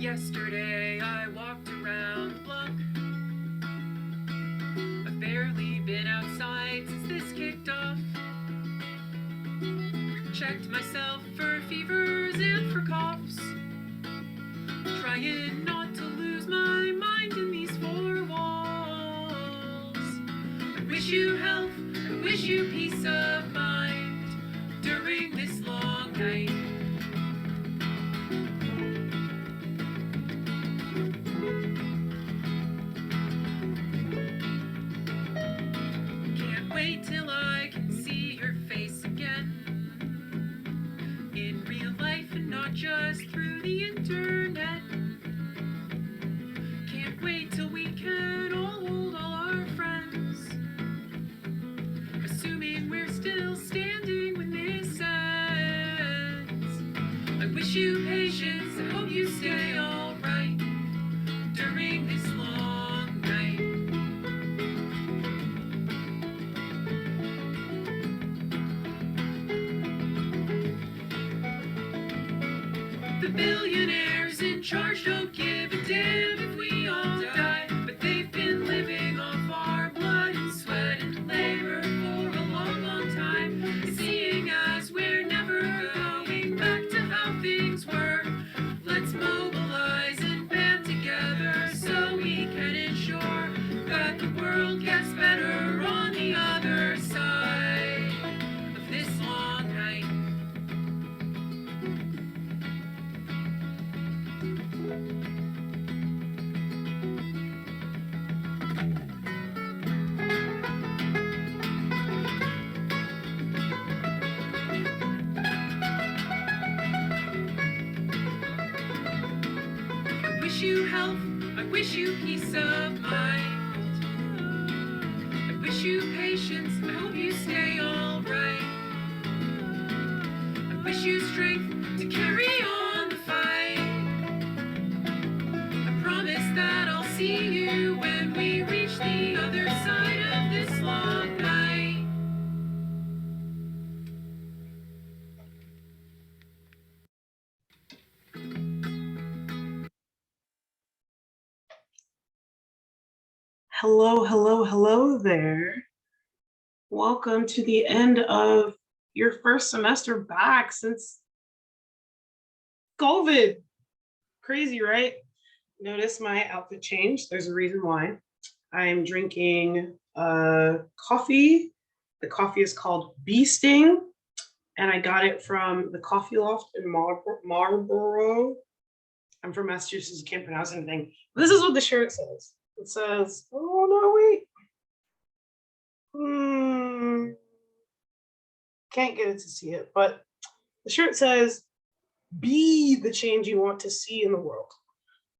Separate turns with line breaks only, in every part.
Yesterday I walked around the block. I've barely been outside since this kicked off. Checked myself for fevers and for coughs. Trying not to lose my mind in these four walls. I wish you health, I wish you peace of mind during this long night. Can't wait till I can see your face again, in real life and not just through the internet. Can't wait till we can all hold all our friends, assuming we're still standing when this ends. I wish you patience, I hope you stay alright during this long night. The billionaires in charge don't give a damn if we all die, but they've been living off our blood and sweat and labor for a long, long time. And seeing as we're never going back to how things were, let's mobilize and band together so we can ensure that the world gets better on the other side of this long night. I wish you health, I wish you peace of mind. I wish you patience, I hope you stay alright. I wish you strength to carry on the fight. I promise that I'll see you when we reach the other side of this long night.
Hello, hello, hello there. Welcome to the end of your first semester back since COVID. Crazy, right? Notice my outfit change. There's a reason why. I'm drinking coffee. The coffee is called Bee Sting, and I got it from the Coffee Loft in Marlborough. I'm from Massachusetts, can't pronounce anything. This is what the shirt says. It says, oh no, wait. Can't get it to see it, but the shirt says, be the change you want to see in the world.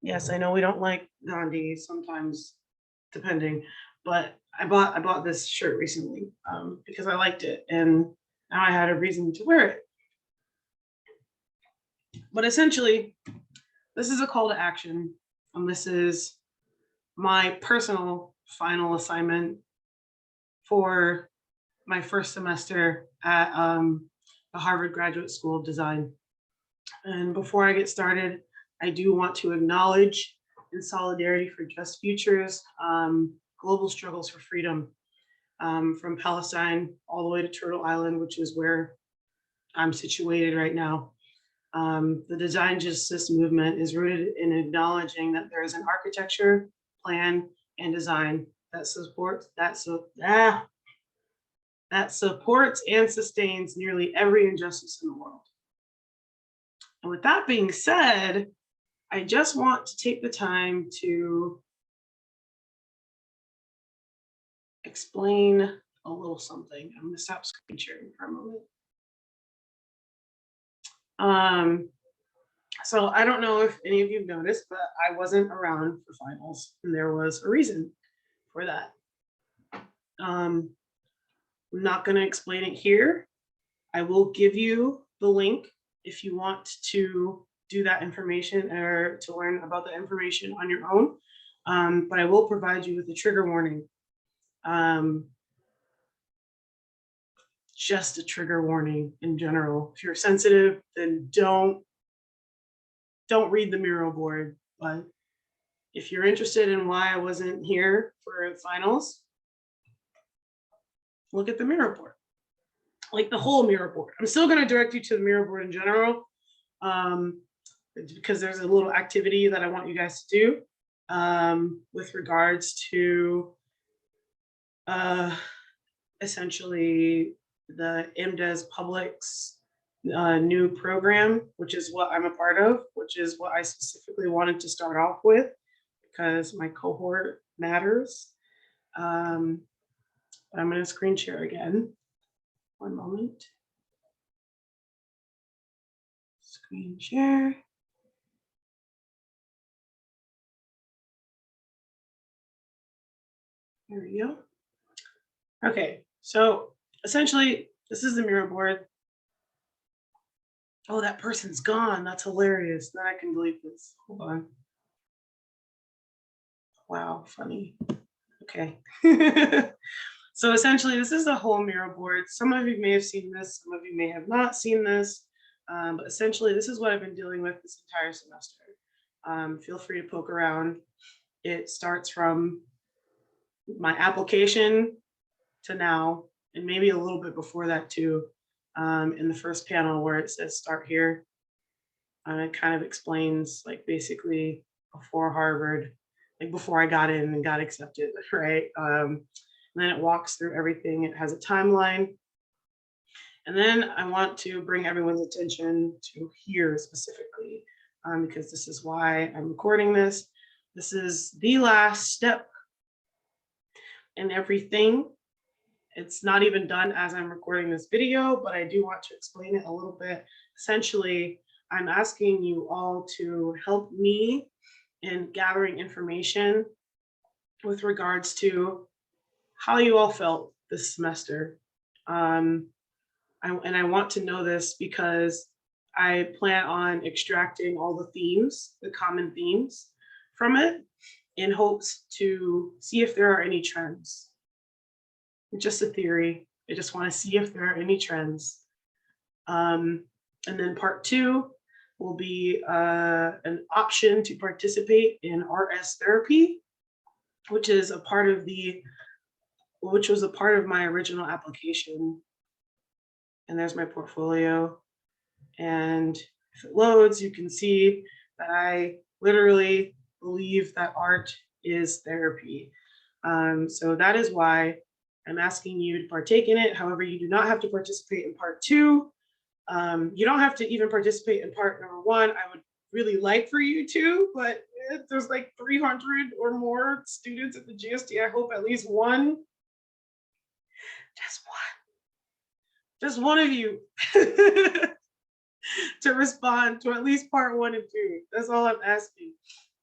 Yes, I know we don't like Gandhi sometimes, depending, but I bought this shirt recently because I liked it, and now I had a reason to wear it. But essentially, this is a call to action, and this is my personal final assignment for my first semester at the Harvard Graduate School of Design. And before I get started, I do want to acknowledge in solidarity for Just Futures, global struggles for freedom, from Palestine all the way to Turtle Island, which is where I'm situated right now. The design justice movement is rooted in acknowledging that there is an architecture, plan, and design that supports and sustains nearly every injustice in the world. And with that being said, I just want to take the time to explain a little something. I'm going to stop screen sharing for a moment. So I don't know if any of you noticed, but I wasn't around for finals, and there was a reason for that. I'm not going to explain it here. I will give you the link if you want to do that information or to learn about the information on your own. But I will provide you with a trigger warning. Just a trigger warning in general. If you're sensitive, then don't don't read the mural board, but if you're interested in why I wasn't here for finals, look at the mural board, like the whole mural board. I'm still going to direct you to the mural board in general, because there's a little activity that I want you guys to do with regards to essentially the MDes Public's new program, which is what I'm a part of, which is what I specifically wanted to start off with because my cohort matters. I'm going to screen share again. One moment. Screen share. There we go. Okay, so essentially, this is the mural board. Oh, that person's gone. That's hilarious. Now I can delete this. Hold on. Wow, funny. Okay. So essentially, this is the whole mural board. Some of you may have seen this, some of you may have not seen this, but essentially, this is what I've been dealing with this entire semester. Feel free to poke around. It starts from my application to now, and maybe a little bit before that too, in the first panel where it says start here. It kind of explains like basically before Harvard, like before I got in and got accepted, right? And then it walks through everything. It has a timeline. And then I want to bring everyone's attention to here specifically, because this is why I'm recording this. This is the last step in everything. It's not even done as I'm recording this video, but I do want to explain it a little bit. Essentially, I'm asking you all to help me in gathering information with regards to how you all felt this semester. And I want to know this because I plan on extracting all the themes, the common themes from it in hopes to see if there are any trends. Just a theory. I just want to see if there are any trends. And then part 2 will be an option to participate in RS therapy, which is a part of which was a part of my original application. And there's my portfolio. And if it loads, you can see that I literally believe that art is therapy. So that is why I'm asking you to partake in it. However, you do not have to participate in part 2. You don't have to even participate in part number 1. I would really like for you to, but there's like 300 or more students at the GSD. I hope at least one, just one of you to respond to at least part 1 and 2. That's all I'm asking.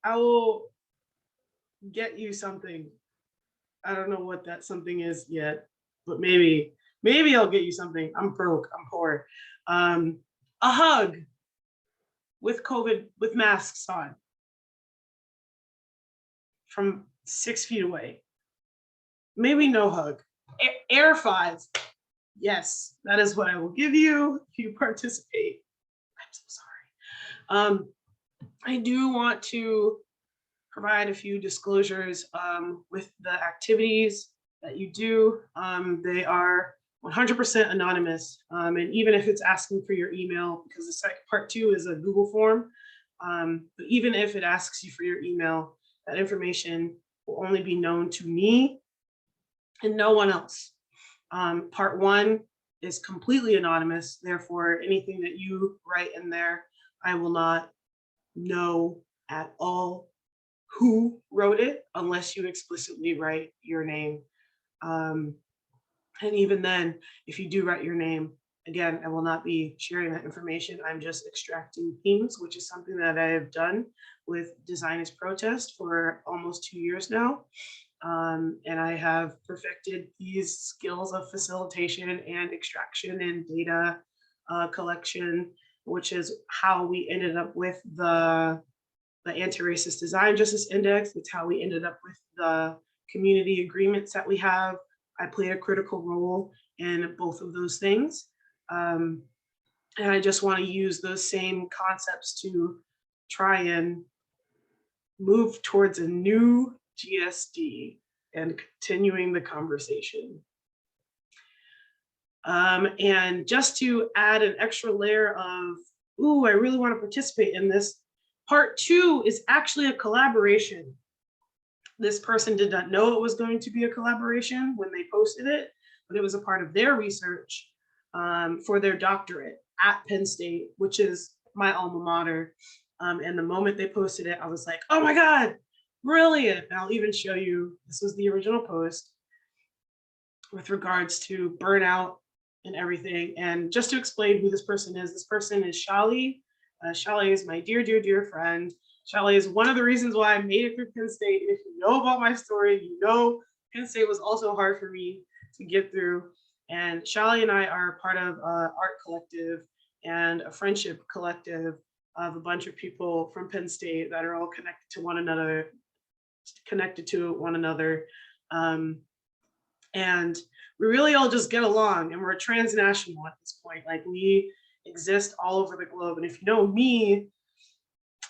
I will get you something. I don't know what that something is yet, but maybe I'll get you something. I'm broke, I'm poor. A hug with COVID, with masks on from 6 feet away. Maybe no hug. Air 5. Yes, that is what I will give you if you participate. I'm so sorry. I do want to provide a few disclosures with the activities that you do. They are 100% anonymous. And even if it's asking for your email, because the second part 2 is a Google form, but even if it asks you for your email, that information will only be known to me and no one else. Part 1 is completely anonymous. Therefore, anything that you write in there, I will not know at all who wrote it unless you explicitly write your name. And even then, if you do write your name, again, I will not be sharing that information. I'm just extracting themes, which is something that I have done with Design is Protest for almost 2 years now. And I have perfected these skills of facilitation and extraction and data collection, which is how we ended up with the Anti-Racist Design Justice Index. It's how we ended up with the community agreements that we have. I played a critical role in both of those things. And I just want to use those same concepts to try and move towards a new GSD and continuing the conversation. And just to add an extra layer of, ooh, I really want to participate in this, part 2 is actually a collaboration. This person did not know it was going to be a collaboration when they posted it, but it was a part of their research for their doctorate at Penn State, which is my alma mater. And the moment they posted it, I was like, oh my God, brilliant. And I'll even show you, this was the original post with regards to burnout and everything. And just to explain who this person is Shali. Shali is my dear, dear, dear friend. Shali is one of the reasons why I made it through Penn State. If you know about my story, you know Penn State was also hard for me to get through. And Shali and I are part of an art collective and a friendship collective of a bunch of people from Penn State that are all connected to one another. And we really all just get along, and we're transnational at this point. Like, we exist all over the globe. And if you know me,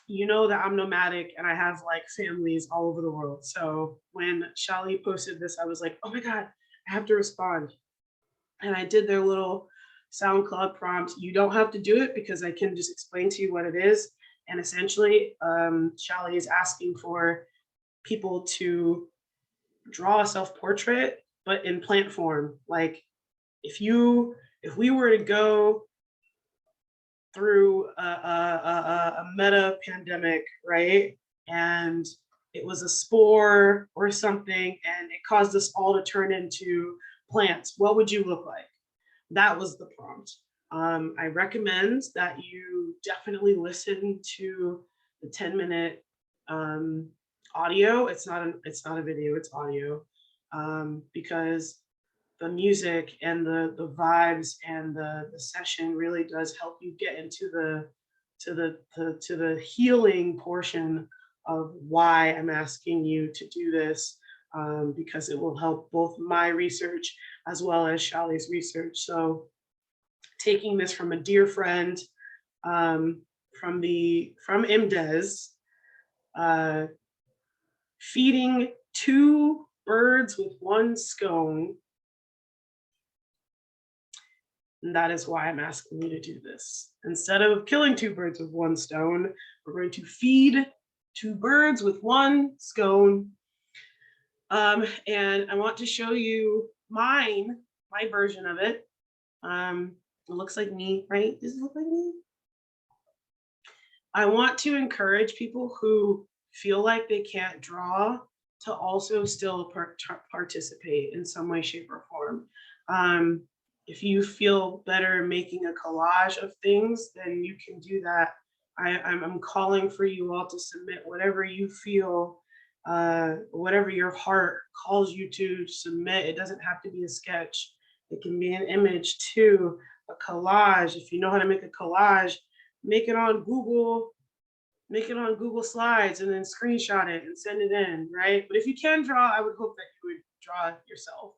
you know that I'm nomadic and I have like families all over the world. So when Shali posted this, I was like, oh my God, I have to respond. And I did their little SoundCloud prompt. You don't have to do it because I can just explain to you what it is. And essentially, Shali is asking for people to draw a self-portrait, but in plant form. Like, if we were to go through a meta pandemic, right? And it was a spore or something, and it caused us all to turn into plants. What would you look like? That was the prompt. I recommend that you definitely listen to the 10-minute audio. It's not a video, it's audio, because the music and the vibes and the session really does help you get into the healing portion of why I'm asking you to do this, because it will help both my research as well as Shali's research. So taking this from a dear friend, from MDes, feeding 2 birds with 1 scone. And that is why I'm asking you to do this. Instead of killing 2 birds with 1 stone, we're going to feed 2 birds with 1 scone. And I want to show you my version of it. It looks like me, right? Does it look like me? I want to encourage people who feel like they can't draw to also still participate in some way, shape, or form. If you feel better making a collage of things, then you can do that. I'm calling for you all to submit whatever you feel, whatever your heart calls you to submit. It doesn't have to be a sketch. It can be an image too, a collage. If you know how to make a collage, make it on Google Slides and then screenshot it and send it in, right? But if you can draw, I would hope that you would draw yourself.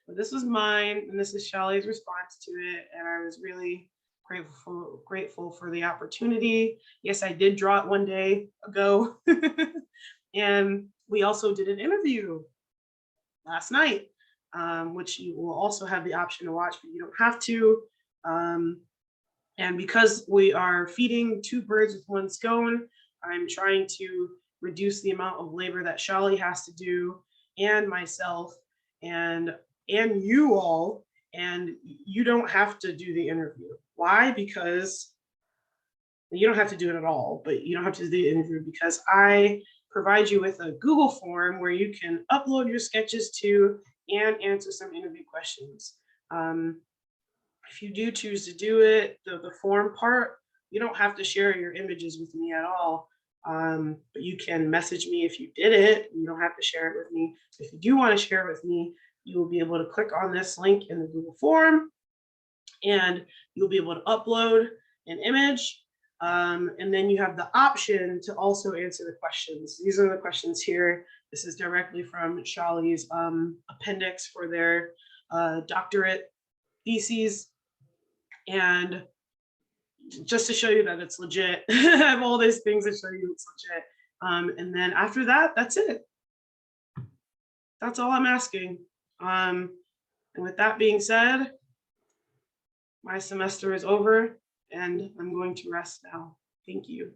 But this was mine, and this is Shali's response to it, and I was really grateful for the opportunity. Yes, I did draw it one day ago. And we also did an interview last night, which you will also have the option to watch, but you don't have to. And because we are feeding 2 birds with 1 scone, I'm trying to reduce the amount of labor that Shali has to do, and myself, and you all, and you don't have to do the interview. Why? Because you don't have to do it at all, but you don't have to do the interview because I provide you with a Google form where you can upload your sketches to and answer some interview questions. If you do choose to do it, the form part, you don't have to share your images with me at all. But you can message me if you did it. You don't have to share it with me. If you do want to share it with me, you will be able to click on this link in the Google form, and you'll be able to upload an image. And then you have the option to also answer the questions. These are the questions here. This is directly from Shali's appendix for their doctorate theses. And just to show you that it's legit. I have all these things to show you it's legit. And then after that, that's it. That's all I'm asking. And with that being said, my semester is over and I'm going to rest now. Thank you.